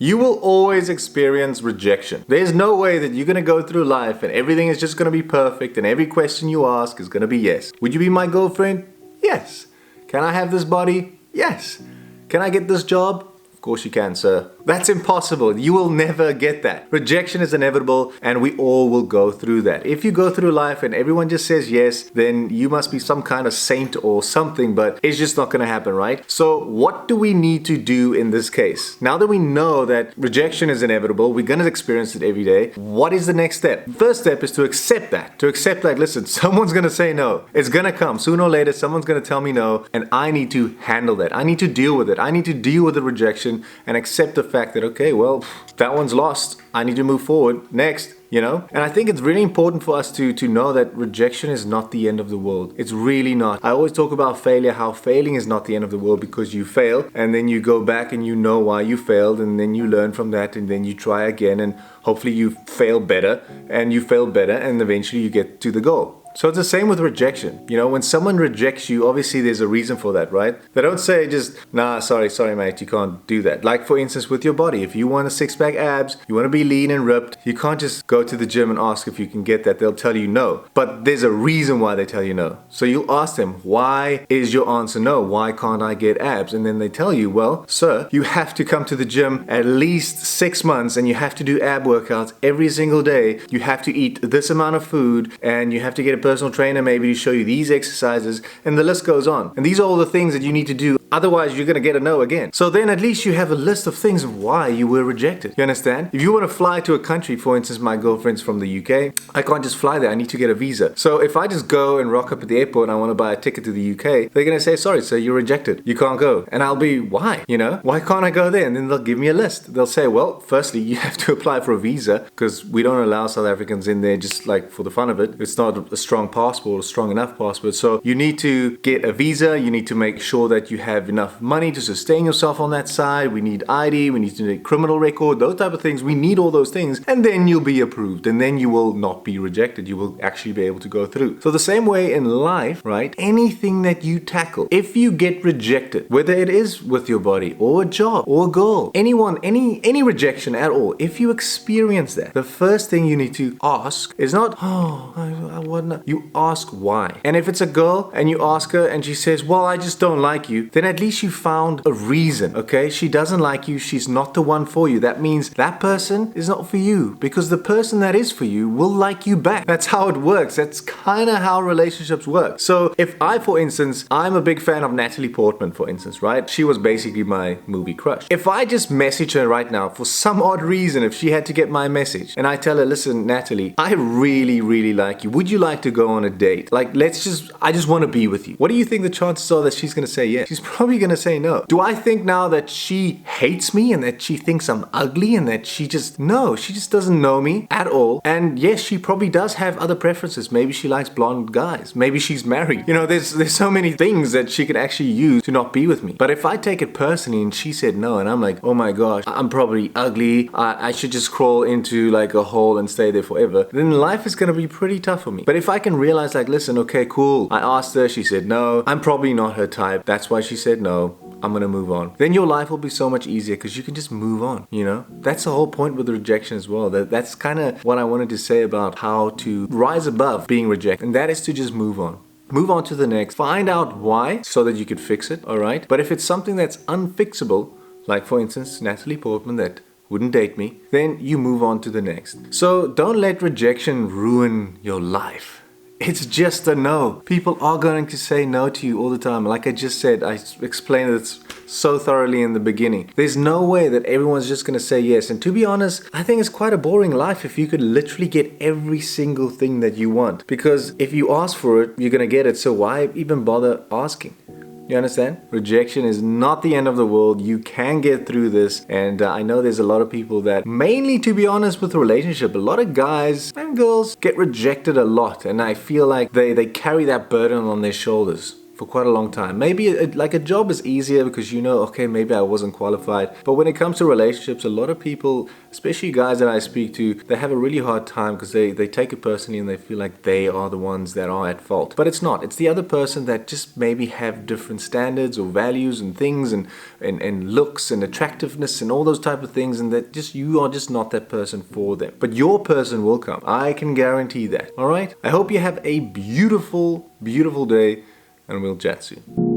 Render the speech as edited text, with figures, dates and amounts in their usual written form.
You will always experience rejection. There's no way that you're gonna go through life and everything is just gonna be perfect and every question you ask is gonna be yes. Would you be my girlfriend? Yes. Can I have this body? Yes. Can I get this job? Of course you can, sir. That's impossible. You will never get that. Rejection is inevitable and we all will go through that. If you go through life and everyone just says yes, then you must be some kind of saint or something, but it's just not going to happen, right? So what do we need to do in this case? Now that we know that rejection is inevitable, we're going to experience it every day, what is the next step? First step is to accept that. To accept that, listen, someone's going to say no. It's going to come. Sooner or later, someone's going to tell me no, and I need to handle that. I need to deal with it. I need to deal with the rejection and accept the fact that, okay, well, that one's lost. I need to move forward. Next, you know? And I think it's really important for us to know that rejection is not the end of the world. It's really not. I always talk about failure, how failing is not the end of the world because you fail and then you go back and you know why you failed and then you learn from that and then you try again and hopefully you fail better and you fail better and eventually you get to the goal. So it's the same with rejection. You know, when someone rejects you, obviously there's a reason for that, right? They don't say just, nah, sorry mate, you can't do that. Like for instance with your body, if you want a six-pack abs, you want to be lean and ripped, you can't just go to the gym and ask if you can get that. They'll tell you no. But there's a reason why they tell you no. So you'll ask them, why is your answer no? Why can't I get abs? And then they tell you, well, sir, you have to come to the gym at least 6 months and you have to do ab workouts every single day. You have to eat this amount of food and you have to get a personal trainer maybe to show you these exercises, and the list goes on. And these are all the things that you need to do, otherwise you're going to get a no again. So then at least you have a list of things of why you were rejected. You understand? If you want to fly to a country, for instance, my girlfriend's from the UK, I can't just fly there, I need to get a visa. So if I just go and rock up at the airport and I want to buy a ticket to the UK, they're going to say, sorry sir, you're rejected, you can't go. And I'll be, why? You know, why can't I go there? And then they'll give me a list. They'll say, well, firstly you have to apply for a visa because we don't allow South Africans in there just like for the fun of it. It's not a strong passport, a strong enough passport. So you need to get a visa, you need to make sure that you have enough money to sustain yourself on that side. We need ID, we need to need criminal record, those type of things. We need all those things and then you'll be approved and then you will not be rejected. You will actually be able to go through. So the same way in life, right? Anything that you tackle, if you get rejected, whether it is with your body or a job or a goal, anyone, any rejection at all, if you experience that, the first thing you need to ask is not, oh, I wouldn't. You ask why. And if it's a girl and you ask her and she says, well, I just don't like you, then at least you found a reason, okay? She doesn't like you, she's not the one for you. That means that person is not for you because the person that is for you will like you back. That's how it works. That's kind of how relationships work. So if I, for instance, I'm a big fan of Natalie Portman, for instance, right? She was basically my movie crush. If I just message her right now for some odd reason, if she had to get my message and I tell her, listen, Natalie, I really, really like you. Would you like to go on a date? Like, I just want to be with you. What do you think the chances are that she's going to say yes? She's probably going to say no. Do I think now that she hates me and that she thinks I'm ugly and that she just doesn't know me at all? And yes, she probably does have other preferences. Maybe she likes blonde guys. Maybe she's married. You know, there's so many things that she could actually use to not be with me. But if I take it personally and she said no and I'm like, oh my gosh, I'm probably ugly. I should just crawl into like a hole and stay there forever. Then life is going to be pretty tough for me. But if I can realize like, listen, okay, cool. I asked her, she said no. I'm probably not her type. That's why she said no. I'm gonna move on. Then your life will be so much easier because you can just move on, you know? That's the whole point with the rejection as well. That's kind of what I wanted to say about how to rise above being rejected. And that is to just move on. Move on to the next. Find out why so that you could fix it, alright? But if it's something that's unfixable, like for instance, Natalie Portman that wouldn't date me, then you move on to the next. So don't let rejection ruin your life. It's just a no. People are going to say no to you all the time. Like I just said, I explained it so thoroughly in the beginning. There's no way that everyone's just going to say yes. And to be honest, I think it's quite a boring life if you could literally get every single thing that you want. Because if you ask for it, you're going to get it. So why even bother asking? You understand? Rejection is not the end of the world. You can get through this. And I know there's a lot of people that, mainly to be honest with a relationship, a lot of guys and girls get rejected a lot. And I feel like they carry that burden on their shoulders. for quite a long time. Maybe like a job is easier because you know, okay, maybe I wasn't qualified. But when it comes to relationships, a lot of people, especially guys that I speak to, they have a really hard time because they take it personally and they feel like they are the ones that are at fault. But it's not. It's the other person that just maybe have different standards or values and things and looks and attractiveness and all those type of things, and that just you are just not that person for them. But your person will come. I can guarantee that. Alright? I hope you have a beautiful, beautiful day, and we'll chat soon.